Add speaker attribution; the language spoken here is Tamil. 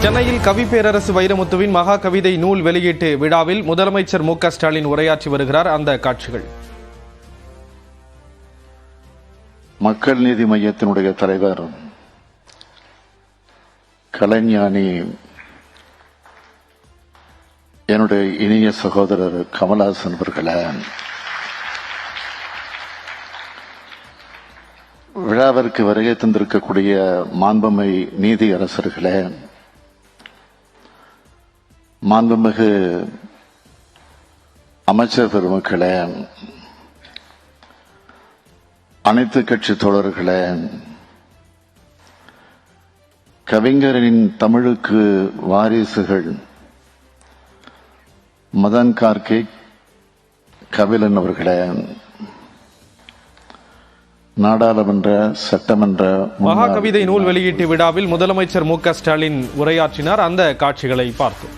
Speaker 1: சென்னையில் கவி பேரரசு வைரமுத்துவின் மகா கவிதை நூல் வெளியீட்டு விழாவில் முதலமைச்சர் மு.க. ஸ்டாலின் உரையாற்றி வருகிறார். அந்த காட்சிகள்.
Speaker 2: மக்கள் நீதி மையத்தினுடைய தலைவர் கலைஞானி என்னுடைய இனிய சகோதரர் கமலஹாசன் அவர்களே, விழாவிற்கு வருகை தந்திருக்கக்கூடிய மாண்புமை நீதி அரசர்களே, மாண்புமிகு அமைச்சர் பெருமக்களே, அனைத்து கட்சி தோழர்களே, கவிஞரின் தமிழுக்கு வாரிசுகள் மதன் கார்கே, கபிலன் அவர்களே, நாடாளுமன்ற சட்டமன்ற
Speaker 1: மகா கவிதை நூல் வெளியீட்டு விழாவில் முதலமைச்சர் மு.க. ஸ்டாலின் உரையாற்றினார். அந்த காட்சிகளை பார்த்தோம்.